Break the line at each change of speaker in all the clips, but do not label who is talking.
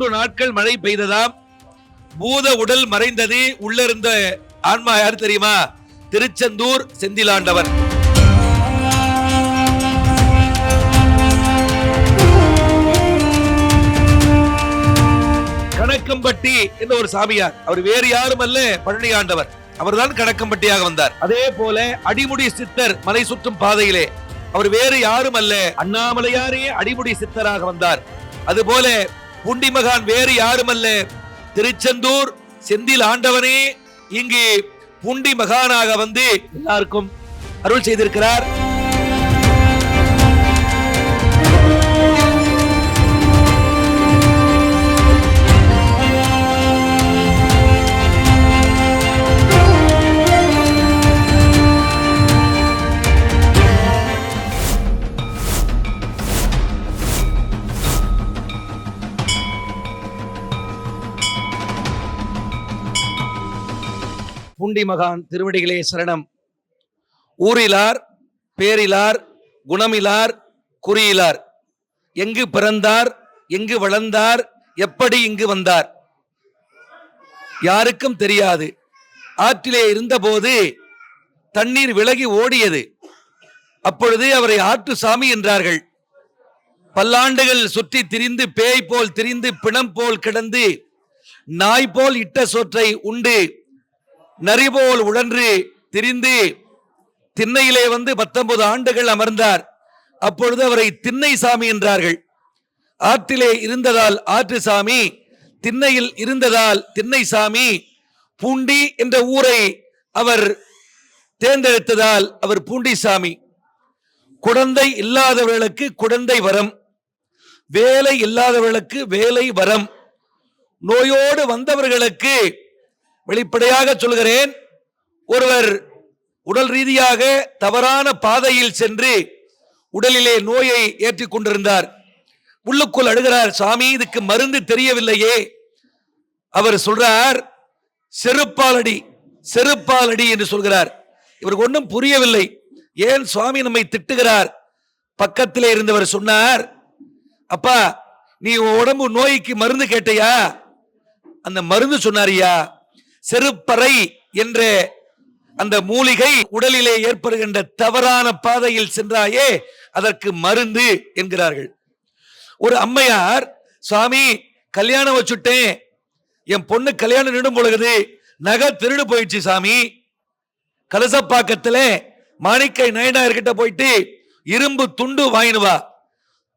3 நாட்கள் மழை பெய்ததாம். பூத உடல் மறைந்தது. உள்ள இருந்த ஆன்மா யார் தெரியுமா? திருச்செந்தூர் செந்திலாண்டவன். கணக்கம்பட்டி என்ற ஒரு சாமியார். அவர் வேறு யாரும் அல்ல, பழனி ஆண்டவர். அவர்தான் கணக்கம்பட்டியாக வந்தார். அதே போல அடிமுடி சித்தர் மலை சுற்றும் பாதையிலே அவர் வேறு யாரும் அல்ல, அண்ணாமலையாரே அடிமுடி சித்தராக வந்தார். அதுபோல பூண்டி மகான் வேறு யாரும் அல்ல, திருச்செந்தூர் செந்தில் ஆண்டவனே இங்கு பூண்டி மகானாக வந்து எல்லாருக்கும் அருள் செய்திருக்கிறார். பூண்டி மகான் திருவடிகளே சரணம். ஊரிலார், பேரிலார், குணமிலார், குறியிலார். எங்கு பிறந்தார், எங்கு வளர்ந்தார், எப்படி இங்கு வந்தார் யாருக்கும் தெரியாது. ஆற்றிலே இருந்தபோது தண்ணீர் விலகி ஓடியது. அப்பொழுது அவரை ஆற்று சாமி என்றார்கள். பல்லாண்டுகள் சுற்றி திரிந்து, பேய் போல் திரிந்து, பிணம் போல் கிடந்து, நாய் போல் இட்ட சோற்றை உண்டு, நரிபோல் உழன்று திரிந்து திண்ணையிலே வந்து 19 ஆண்டுகள் அமர்ந்தார். அப்பொழுது அவரை திண்ணை சாமி என்றார்கள். ஆற்றிலே இருந்ததால் ஆற்று சாமி, திண்ணையில் இருந்ததால் திண்ணை சாமி. பூண்டி என்ற ஊரை அவர் தேர்ந்தெடுத்ததால் அவர் பூண்டி சாமி. குழந்தை இல்லாதவர்களுக்கு குழந்தை வரம், வேலை இல்லாதவர்களுக்கு வேலை வரம், நோயோடு வந்தவர்களுக்கு, வெளிப்படையாக சொல்கிறேன், ஒருவர் உடல் ரீதியாக தவறான பாதையில் சென்று உடலிலே நோயை ஏற்றிக் கொண்டிருந்தார். உள்ளுக்குள் அழுகிறார், சாமி இதுக்கு மருந்து தெரியவில்லையே. அவர் சொல்றார், செருப்பாலடி செருப்பாலடி என்று சொல்கிறார். இவருக்கு ஒன்றும் புரியவில்லை. ஏன் சுவாமி நம்மை திட்டுகிறார்? பக்கத்திலே இருந்தவர் சொன்னார், அப்பா நீ உடம்பு நோய்க்கு மருந்து கேட்டையா? அந்த மருந்து சொன்னாரியா, செருப்பறை என்ற அந்த மூலிகை உடலிலே ஏற்படுகின்ற தவறான பாதையில் சென்றாயே அதற்கு மருந்து என்கிறார்கள். ஒரு அம்மையார், சுவாமி கல்யாணம் வச்சுட்டேன், என் பொண்ணு கல்யாணம் நிடும் பொழுது நகை திருடு போயிடுச்சு சாமி. கலசப்பாக்கத்துல மாணிக்கை நயனார்கிட்ட போயிட்டு இரும்பு துண்டு வாங்கினுவா.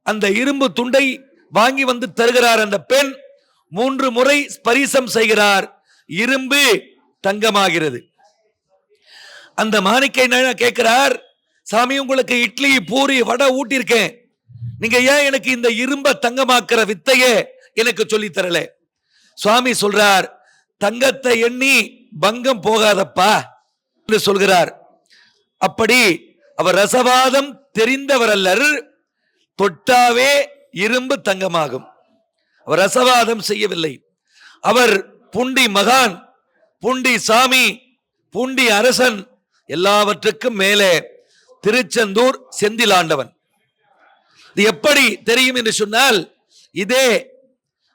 அந்த இரும்பு துண்டை வாங்கி வந்து தருகிறார். அந்த பெண் 3 முறை ஸ்பரிசம் செய்கிறார். இரும்பு தங்கமாகிறது. அந்த மாணிக்கை கேட்கிறார், சாமி உங்களுக்கு இட்லி பூரி வடை ஊட்டியிருக்கேன், நீங்க ஏன் எனக்கு இந்த இரும்ப தங்கமாக்குற வித்தையே எனக்கு சொல்லி தரல? சுவாமி சொல்றார், தங்கத்தை எண்ணி பங்கம் போகாதப்பா என்று சொல்கிறார். அப்படி அவர் ரசவாதம் தெரிந்தவர் அல்லர், தொட்டாவே இரும்பு தங்கமாகும். அவர் ரசவாதம் செய்யவில்லை. அவர் பூண்டி மகான், பூண்டி சாமி, பூண்டி அரசன், எல்லாவற்றுக்கும் மேலே திருச்செந்தூர் செந்திலாண்டவன். இது எப்படி தெரியும் என்று சொன்னால், இதே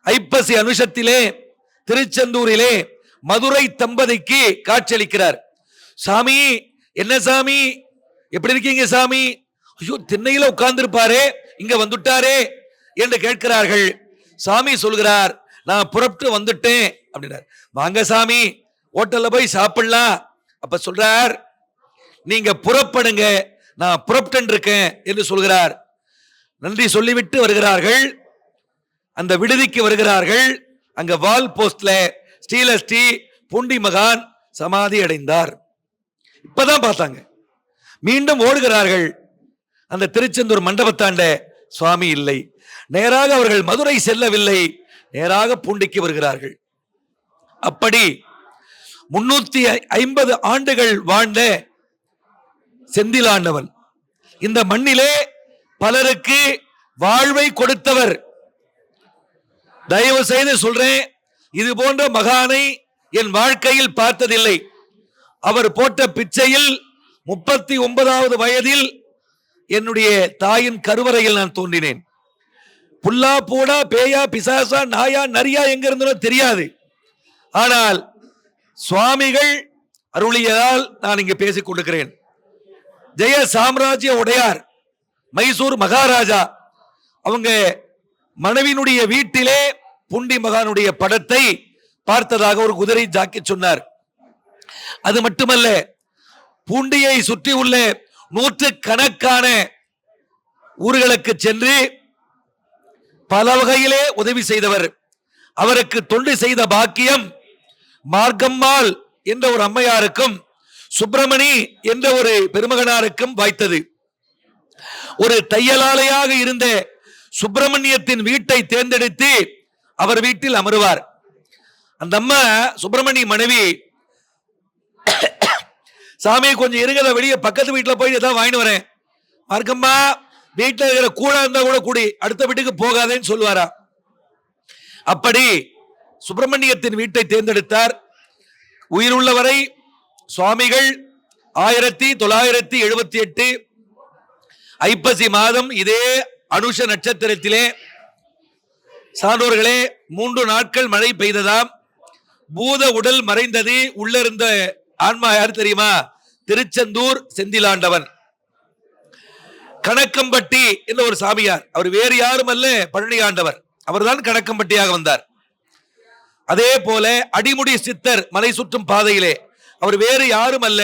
ஐப்பசி அனுஷத்திலே திருச்செந்தூரிலே மதுரை தம்பதிக்கு காட்சியளிக்கிறார். சாமி என்ன சாமி எப்படி இருக்கீங்க சாமி? ஐயோ திண்ணையில உட்கார்ந்து இருப்பாரே, இங்க வந்துட்டாரே என்று கேட்கிறார்கள். சாமி சொல்கிறார், நான் புறப்பட்டு வந்துட்டேன் அப்படின்னார். வாங்க சாமி ஹோட்டல்ல போய் சாப்பிடலாம். அப்ப சொல்றார், நீங்க புறப்படுங்க, நான் புறப்பட்டு இருக்கேன் என்று சொல்கிறார். நன்றி சொல்லிவிட்டு வருகிறார்கள். அந்த விடுதிக்கு வருகிறார்கள். அங்க வால் போஸ்ட்ல ஸ்ரீலஸ்ரீ பூண்டி மகான் சமாதி அடைந்தார். இப்பதான் பார்த்தாங்க. மீண்டும் ஓடுகிறார்கள். அந்த திருச்செந்தூர் மண்டபத்தாண்ட சுவாமி இல்லை. நேராக அவர்கள் மதுரை செல்லவில்லை, நேராக பூண்டிக்கு வருகிறார்கள். அப்படி 350 ஆண்டுகள் வாழ்ந்த செந்திலாண்டவன் இந்த மண்ணிலே பலருக்கு வாழ்வை கொடுத்தவர். தயவு செய்து சொல்றேன், இது போன்ற மகானை என் வாழ்க்கையில் பார்த்ததில்லை. அவர் போட்ட பிச்சையில் 39வது வயதில் என்னுடைய தாயின் கருவறையில் நான் தோன்றினேன். புல்லா பூடா பேயா பிசாசா நாயா நரியா எங்க இருந்தோம் தெரியாது. ஆனால் சுவாமிகள் அருளியதால் நான் இங்கு பேசிக் கொண்டிருக்கிறேன். ஜெய சாம்ராஜ்ய உடையார் மைசூர் மகாராஜா அவங்க மனைவியினுடைய வீட்டிலே புண்டி மகானுடைய படத்தை பார்த்ததாக ஒரு குதிரை ஜாக்கி சொன்னார். அது மட்டுமல்ல, பூண்டியை சுற்றி உள்ள நூற்றுக்கணக்கான ஊர்களுக்கு சென்று பல வகையிலே உதவி செய்தவர். அவருக்கு தொண்டு செய்த பாக்கியம் மார்க்கம்மாள் என்ற ஒரு அம்மையாருக்கும் சுப்பிரமணி என்ற ஒரு பெருமகனாருக்கும் வாய்த்தது. ஒரு தையலாலையாக இருந்த சுப்பிரமணியத்தின் வீட்டை தேர்ந்தெடுத்து அவர் வீட்டில் அமருவார். அந்த அம்மா சுப்பிரமணிய மனைவி, சாமி கொஞ்சம் இருங்கத, வெளியே பக்கத்து வீட்டில் போய் ஏதாவது வாங்கிட்டு வரேன். மார்க்கம்மா, வீட்டில் இருக்கிற கூடா இருந்தா கூட கூடி, அடுத்த வீட்டுக்கு போகாதேன்னு சொல்லுவாரா. அப்படி சுப்பிரமணியத்தின் வீட்டை தேர்ந்தெடுத்தார். உயிருள்ளவரை சுவாமிகள் 1978 ஐப்பசி மாதம் இதே அனுஷ நட்சத்திரத்திலே சான்றோர்களே 3 நாட்கள் மழை பெய்ததாம். பூத உடல் மறைந்தது. உள்ள இருந்த ஆன்மா யார் தெரியுமா? திருச்செந்தூர் செந்திலாண்டவன். கணக்கம்பட்டி என்ற ஒரு சாமியார், அவர் வேறு யாரும் அல்ல, பழனி ஆண்டவர். அவர்தான் கணக்கம்பட்டியாக வந்தார். அதே போல அடிமுடி சித்தர் மலை சுற்றும் பாதையிலே அவர் வேறு யாரும் அல்ல,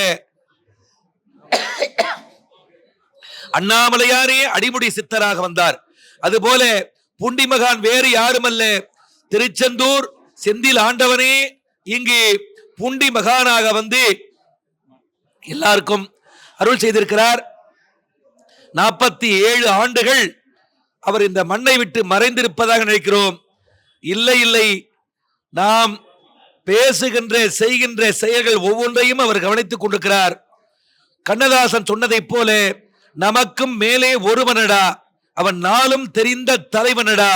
அண்ணாமலையாரே அடிமுடி சித்தராக வந்தார். அதுபோல புண்டி மகான் வேறு யாரும் அல்ல, திருச்செந்தூர் செந்தில் ஆண்டவனே இங்கு புண்டி மகானாக வந்து எல்லாருக்கும் அருள் செய்திருக்கிறார். 47 ஆண்டுகள் அவர் இந்த மண்ணை விட்டு மறைந்திருப்பதாக நினைக்கிறோம். இல்லை இல்லை, நாம் பேசுகின்ற செய்கின்ற செயல்கள் ஒவ்வொன்றையும் அவர் கவனித்துக் கொண்டிருக்கிறார். கண்ணதாசன் சொன்னதைப் போல, நமக்கும் மேலே ஒருவனடா, அவன் நாளும் தெரிந்த தலைவனடா,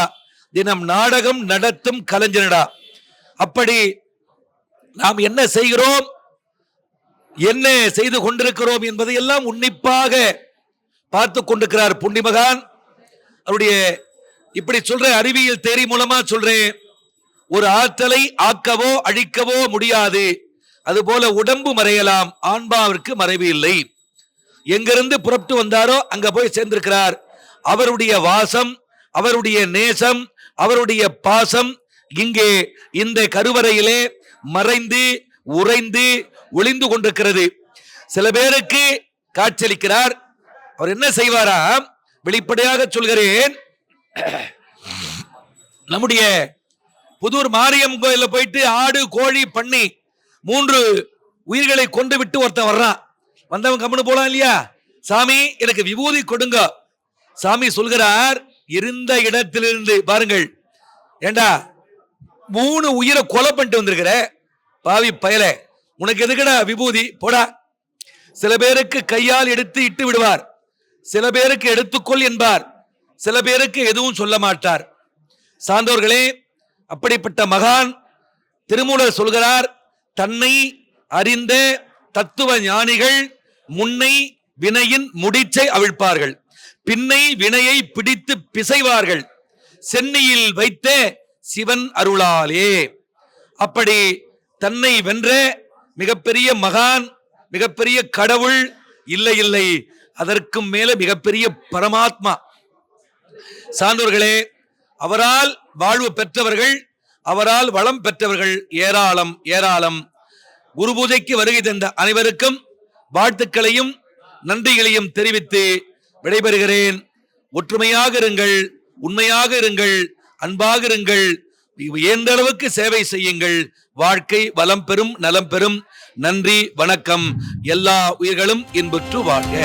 தினம் நாடகம் நடத்தும் கலைஞனடா. அப்படி நாம் என்ன செய்கிறோம், என்ன செய்து கொண்டிருக்கிறோம் என்பதை எல்லாம் உன்னிப்பாக பார்த்து கொண்டிருக்கிறார் புண்டி மகான். அவருடைய இப்படி சொல்ற அறிவியல் தேரி மூலமா சொல்றேன், ஒரு ஆற்றலை ஆக்கவோ அழிக்கவோ முடியாது. அதுபோல உடம்பு மறையலாம், ஆன்மாவிற்கு மறைவு இல்லை. எங்கிருந்து புறப்பட்டு வந்தாரோ அங்க போய் சேர்ந்திருக்கிறார். அவருடைய வாசம், அவருடைய நேசம், அவருடைய பாசம் இங்கே இந்த கருவறையிலே மறைந்து உறைந்து ஒளிந்து கொண்டிருக்கிறது. சில பேருக்கு காட்சியளிக்கிறார். அவர் என்ன செய்வாராம், வெளிப்படையாக சொல்கிறேன், நம்முடைய புதூர் மாரியம் கோயில போயிட்டு ஆடு கோழி பண்ணி 3 உயிர்களை கொண்டு விட்டு ஒருத்தன் வர்றான். வந்தவன் கம்முன்னு போலாம் இல்லையா, சாமி எனக்கு விபூதி கொடுங்க. சாமி சொல்கிறார், இருந்த இடத்திலிருந்து பாருங்கள், ஏண்டா 3 உயிரை கொலை பண்ணிட்டு வந்திருக்கிற பாவி பயல, உனக்கு எதுக்குடா விபூதி, போடா. சில பேருக்கு கையால் எடுத்து இட்டு விடுவார், சில பேருக்கு எடுத்துக்கொள் என்பார், சில பேருக்கு எதுவும் சொல்ல மாட்டார். சான்றோர்களே, அப்படிப்பட்ட மகான் திருமூலர் சொல்கிறார், தன்னை அறிந்த தத்துவ ஞானிகள் முன்னை வினையின் முடிச்சை அவிழ்ப்பார்கள், பின்னை வினையை பிடித்து பிசைவார்கள், சென்னியில் வைத்த சிவன் அருளாலே. அப்படி தன்னை வென்ற மிகப்பெரிய மகான், மிகப்பெரிய கடவுள் இல்லை இல்லை, அதற்கும் மேல மிகப்பெரிய பரமாத்மா. சான்றோர்களே, அவரால் வாழ்வு பெற்றவர்கள், அவரால் வளம் பெற்றவர்கள் ஏராளம் ஏராளம். குரு பூஜைக்கு வருகை தந்த அனைவருக்கும் வாழ்த்துக்களையும் நன்றிகளையும் தெரிவித்து விடைபெறுகிறேன். ஒற்றுமையாக இருங்கள், உண்மையாக இருங்கள், அன்பாக இருங்கள், எந்த அளவுக்கு சேவை செய்யுங்கள். வாழ்க்கை வளம் பெறும், நலம் பெறும். நன்றி, வணக்கம். எல்லா உயிர்களும் இன்புற்று வாழ்க.